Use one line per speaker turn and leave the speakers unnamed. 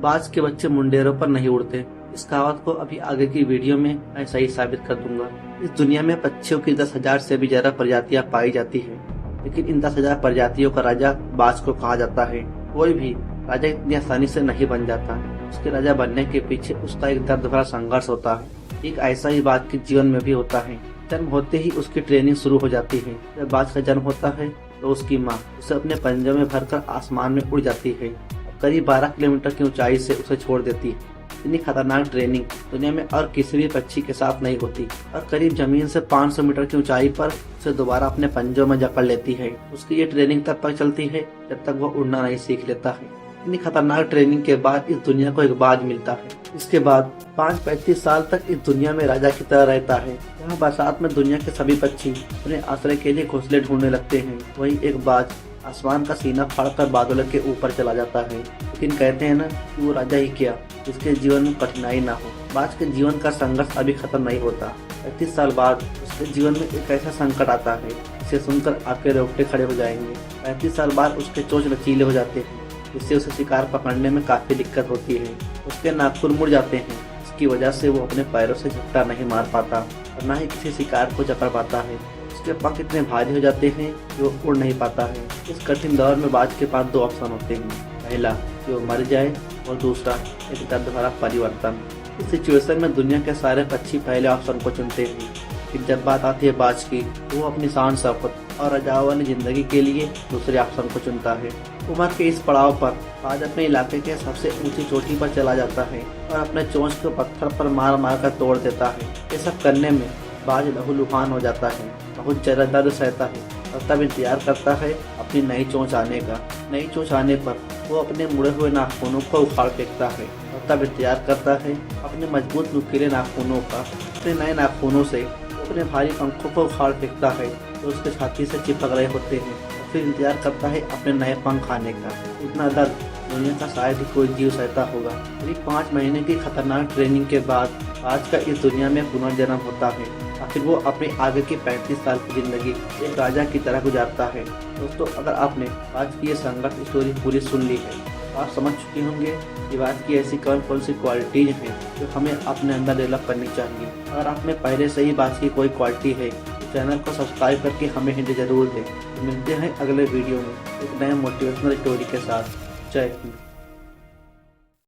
बाज के बच्चे मुंडेरों पर नहीं उड़ते। इस कहावत को अभी आगे की वीडियो में मैं सही साबित कर दूंगा। इस दुनिया में पक्षियों की 10,000 से भी ज्यादा प्रजातियां पाई जाती हैं, लेकिन इन 10,000 प्रजातियों का राजा बाज को कहा जाता है। कोई भी राजा इतनी आसानी से नहीं बन जाता। उसके राजा बनने के पीछे उसका एक दर्द भरा संघर्ष होता है। एक ऐसा ही बाज के जीवन में भी होता है। जन्म होते ही उसकी ट्रेनिंग शुरू हो जाती है। जब बाज का जन्म होता है तो उसकी माँ उसे अपने पंजे में भरकर आसमान में उड़ जाती है। करीब 12 किलोमीटर की ऊंचाई से उसे छोड़ देती है। इतनी खतरनाक ट्रेनिंग दुनिया में और किसी भी पक्षी के साथ नहीं होती और करीब जमीन से 500 मीटर की ऊंचाई पर उसे दोबारा अपने पंजों में जकड़ लेती है। उसकी ये ट्रेनिंग तब तक चलती है जब तक वो उड़ना नहीं सीख लेता है। इतनी खतरनाक ट्रेनिंग के बाद इस दुनिया को एक बाज मिलता है। इसके बाद 5-35 साल तक इस दुनिया में राजा की तरह रहता है। यहाँ बरसात में दुनिया के सभी पक्षी अपने आश्रय के लिए घोंसले ढूंढने लगते हैं। वही एक बाज आसमान का सीना फाड़कर बादलों के ऊपर चला जाता है। लेकिन कहते हैं ना कि वो राजा ही क्या जिसके जीवन में कठिनाई ना हो। बाज के जीवन का संघर्ष अभी खत्म नहीं होता। 35 साल बाद उसके जीवन में एक ऐसा संकट आता है जिसे सुनकर आपके रोंगटे खड़े हो जाएंगे। 35 साल बाद उसके चोंच लचीले हो जाते हैं, जिससे उसे शिकार पकड़ने में काफी दिक्कत होती है। उसके नाखून मुड़ जाते हैं, इसकी वजह से वो अपने पैरों से झपटा नहीं मार पाता और न ही किसी शिकार को जकड़ पाता है। उसके पंख इतने भारी हो जाते हैं कि वो उड़ नहीं पाता है। इस कठिन दौर में बाज के पास 2 ऑप्शन होते हैं। पहला कि वो मर जाए और दूसरा एक दर्द भरा परिवर्तन। इस सिचुएशन में दुनिया के सारे पक्षी पहले ऑप्शन को चुनते हैं, लेकिन जब बात आती है बाज की तो वो अपनी शान शौकत और रजावानी जिंदगी के लिए दूसरे ऑप्शन को चुनता है। उम्र के इस पड़ाव पर बाज अपने इलाके के सबसे ऊंची चोटी पर चला जाता है और अपने चोंच को पत्थर पर मार मार कर तोड़ देता है। ये सब करने में बाज लहूलुहान हो जाता है, बहुत ज्यादा दर्द सहता है और तब इंतजार करता है अपनी नई चोंच आने का। नई चोंच आने पर वो अपने मुड़े हुए नाखूनों को उखाड़ फेंकता है और तब इंतजार करता है अपने मजबूत नुकीले नाखूनों का। अपने नए नाखूनों से अपने भारी पंखों को उखाड़ फेंकता है तो उसके छाती से चिपक रहे होते हैं और फिर इंतजार करता है अपने नए पंख आने का। इतना दर्द दुनिया का शायद ही कोई जीव सहता होगा। करीब 5 महीने की खतरनाक ट्रेनिंग के बाद आज का इस दुनिया में पुनर्जन्म होता है। आखिर वो अपने आगे की 35 साल की जिंदगी एक राजा की तरह गुजारता है। दोस्तों, अगर आपने आज की ये संघर्ष स्टोरी पूरी सुन ली है, आप समझ चुके होंगे कि बाज की ऐसी कौन सी क्वालिटीज हैं जो हमें अपने अंदर डेवलप करनी चाहिए। अगर आप में पहले से ही बाज की कोई क्वालिटी है तो चैनल को सब्सक्राइब करके हमें हिंट जरूर दें। तो मिलते हैं अगले वीडियो में एक नए मोटिवेशनल स्टोरी के साथ। जय हिंद।